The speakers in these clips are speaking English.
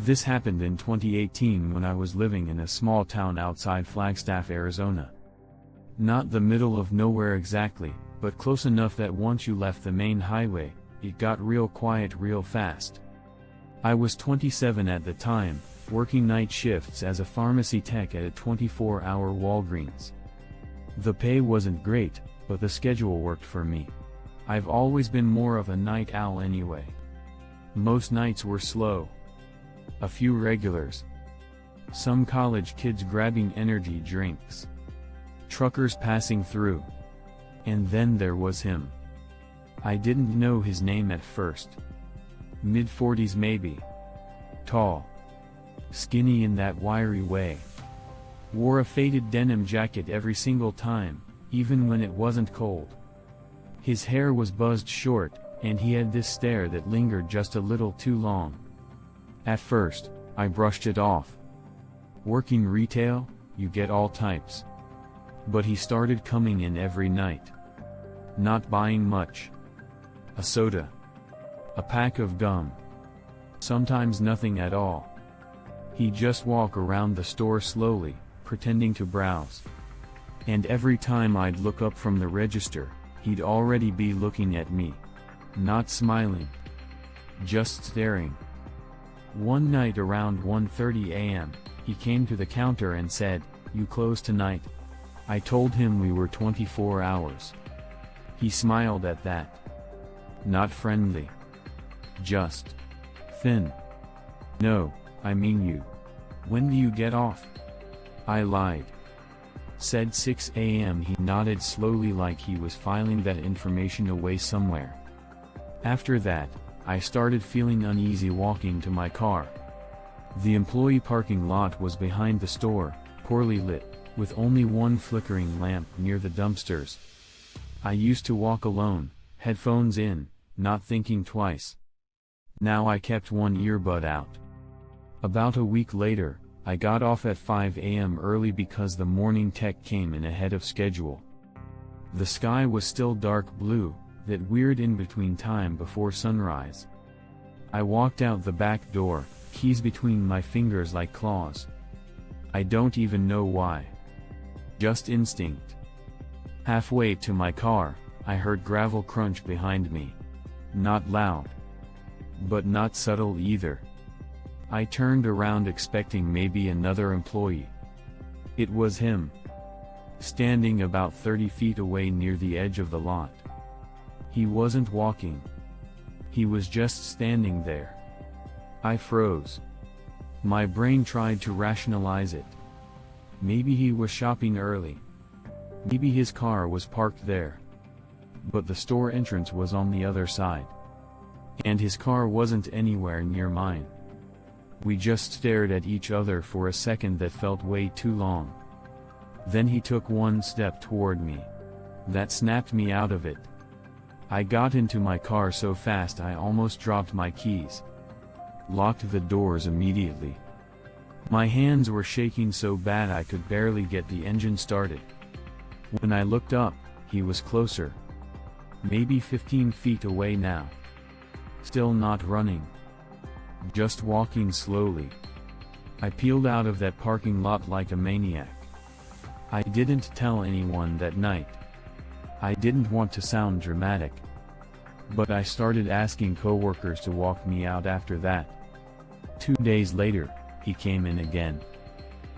This happened in 2018 when I was living in a small town outside Flagstaff, Arizona. Not the middle of nowhere exactly, but close enough that once you left the main highway, it got real quiet real fast. I was 27 at the time, working night shifts as a pharmacy tech at a 24-hour Walgreens. The pay wasn't great, but the schedule worked for me. I've always been more of a night owl anyway. Most nights were slow. A few regulars. Some college kids grabbing energy drinks. Truckers passing through. And then there was him. I didn't know his name at first. Mid-40s maybe. Tall. Skinny in that wiry way. Wore a faded denim jacket every single time, even when it wasn't cold. His hair was buzzed short, and he had this stare that lingered just a little too long. At first, I brushed it off. Working retail, you get all types. But he started coming in every night. Not buying much. A soda. A pack of gum. Sometimes nothing at all. He'd just walk around the store slowly, pretending to browse. And every time I'd look up from the register, he'd already be looking at me. Not smiling. Just staring. One night around 1:30 a.m., he came to the counter and said, "You close tonight?" I told him we were 24 hours. He smiled at that. Not friendly. Just thin. "No, I mean you. When do you get off?" I lied. Said 6 a.m. He nodded slowly like he was filing that information away somewhere. After that, I started feeling uneasy walking to my car. The employee parking lot was behind the store, poorly lit, with only one flickering lamp near the dumpsters. I used to walk alone, headphones in, not thinking twice. Now I kept one earbud out. About a week later, I got off at 5 a.m. early because the morning tech came in ahead of schedule. The sky was still dark blue, that weird in-between time before sunrise. I walked out the back door, keys between my fingers like claws. I don't even know why. Just instinct. Halfway to my car, I heard gravel crunch behind me. Not loud. But not subtle either. I turned around expecting maybe another employee. It was him. Standing about 30 feet away near the edge of the lot. He wasn't walking. He was just standing there. I froze. My brain tried to rationalize it. Maybe he was shopping early. Maybe his car was parked there. But the store entrance was on the other side. And his car wasn't anywhere near mine. We just stared at each other for a second that felt way too long. Then he took one step toward me. That snapped me out of it. I got into my car so fast I almost dropped my keys. Locked the doors immediately. My hands were shaking so bad I could barely get the engine started. When I looked up, he was closer. Maybe 15 feet away now. Still not running. Just walking slowly. I peeled out of that parking lot like a maniac. I didn't tell anyone that night. I didn't want to sound dramatic. But I started asking coworkers to walk me out after that. 2 days later, he came in again.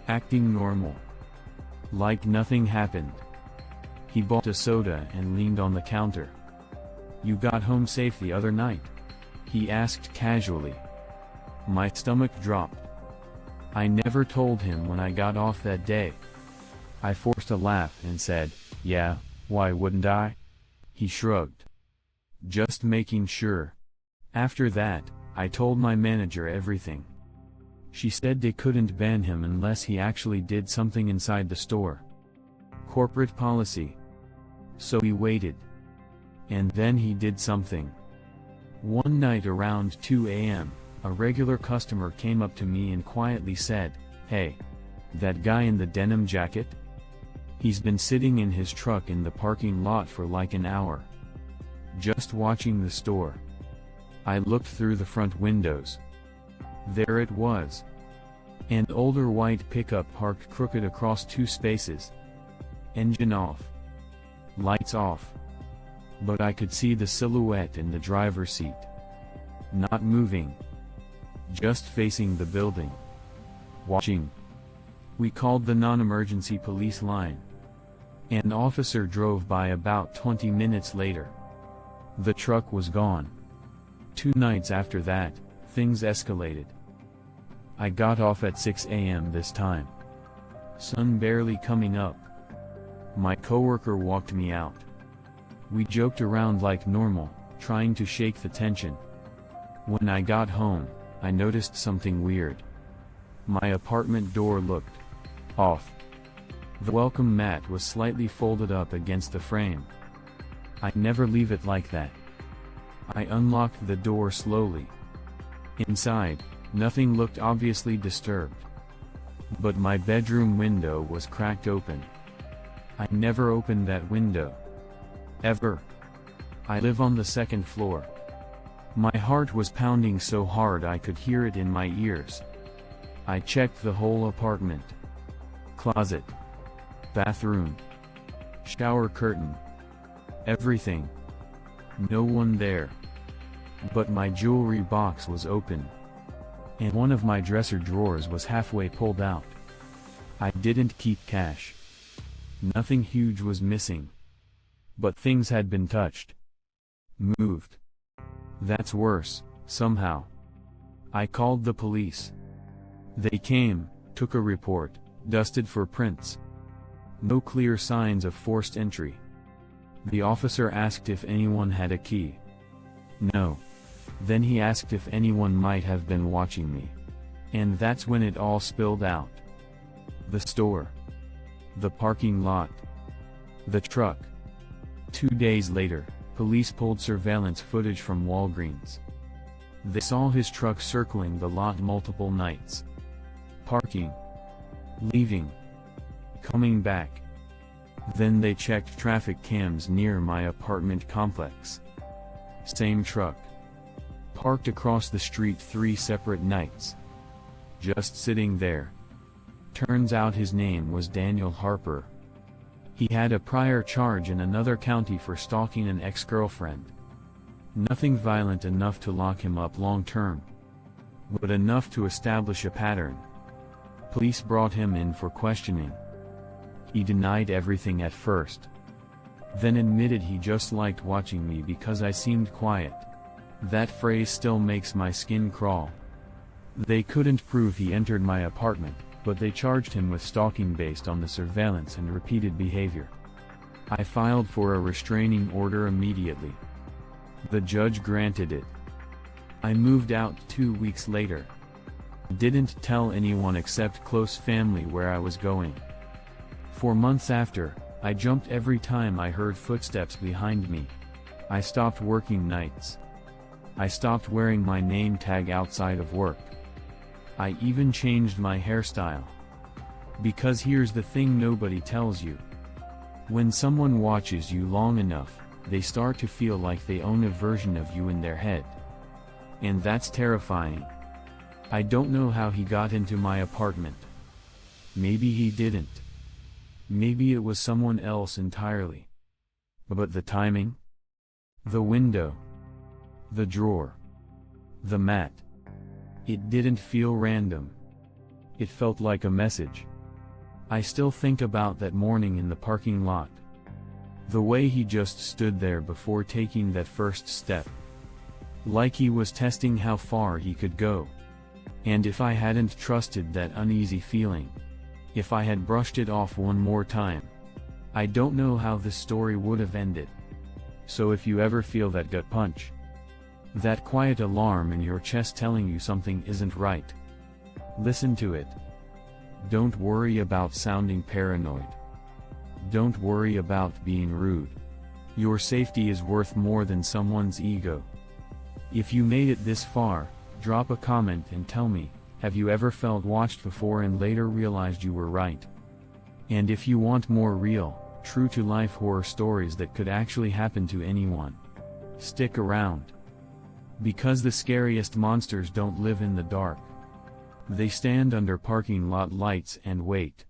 Acting normal. Like nothing happened. He bought a soda and leaned on the counter. "You got home safe the other night?" he asked casually. My stomach dropped. I never told him when I got off that day. I forced a laugh and said, "Yeah, why wouldn't I?" He shrugged. "Just making sure." After that, I told my manager everything. She said they couldn't ban him unless he actually did something inside the store. Corporate policy. So we waited. And then he did something. One night around 2 a.m., a regular customer came up to me and quietly said, "Hey, that guy in the denim jacket? He's been sitting in his truck in the parking lot for like an hour. Just watching the store." I looked through the front windows. There it was. An older white pickup parked crooked across two spaces. Engine off. Lights off. But I could see the silhouette in the driver's seat. Not moving. Just facing the building. Watching. We called the non-emergency police line. An officer drove by about 20 minutes later. The truck was gone. 2 nights after that, things escalated. I got off at 6 a.m. this time. Sun barely coming up. My coworker walked me out. We joked around like normal, trying to shake the tension. When I got home, I noticed something weird. My apartment door looked off. The welcome mat was slightly folded up against the frame. I never leave it like that. I unlocked the door slowly. Inside, nothing looked obviously disturbed. But my bedroom window was cracked open. I never opened that window. Ever. I live on the 2nd floor. My heart was pounding so hard I could hear it in my ears. I checked the whole apartment. Closet. Bathroom. Shower curtain. Everything. No one there. But my jewelry box was open. And one of my dresser drawers was halfway pulled out. I didn't keep cash. Nothing huge was missing. But things had been touched. Moved. That's worse, somehow. I called the police. They came, took a report, dusted for prints. No clear signs of forced entry. The officer asked if anyone had a key. No. Then he asked if anyone might have been watching me. And that's when it all spilled out. The store. The parking lot. The truck. 2 days later, police pulled surveillance footage from Walgreens. They saw his truck circling the lot multiple nights. Parking. Leaving. Coming back. Then they checked traffic cams near my apartment complex. Same truck. Parked across the street 3 separate nights. Just sitting there. Turns out his name was Daniel Harper. He had a prior charge in another county for stalking an ex-girlfriend. Nothing violent enough to lock him up long term. But enough to establish a pattern. Police brought him in for questioning. He denied everything at first. Then admitted he just liked watching me because I seemed quiet. That phrase still makes my skin crawl. They couldn't prove he entered my apartment, but they charged him with stalking based on the surveillance and repeated behavior. I filed for a restraining order immediately. The judge granted it. I moved out 2 weeks later. Didn't tell anyone except close family where I was going. For months after, I jumped every time I heard footsteps behind me. I stopped working nights. I stopped wearing my name tag outside of work. I even changed my hairstyle. Because here's the thing nobody tells you. When someone watches you long enough, they start to feel like they own a version of you in their head. And that's terrifying. I don't know how he got into my apartment. Maybe he didn't. Maybe it was someone else entirely. But the timing? The window. The drawer. The mat. It didn't feel random. It felt like a message. I still think about that morning in the parking lot. The way he just stood there before taking that first step. Like he was testing how far he could go. And if I hadn't trusted that uneasy feeling, if I had brushed it off one more time, I don't know how this story would have ended. So if you ever feel that gut punch, that quiet alarm in your chest telling you something isn't right, listen to it. Don't worry about sounding paranoid. Don't worry about being rude. Your safety is worth more than someone's ego. If you made it this far, drop a comment and tell me, have you ever felt watched before and later realized you were right? And if you want more real, true-to-life horror stories that could actually happen to anyone, stick around. Because the scariest monsters don't live in the dark, They stand under parking lot lights and wait.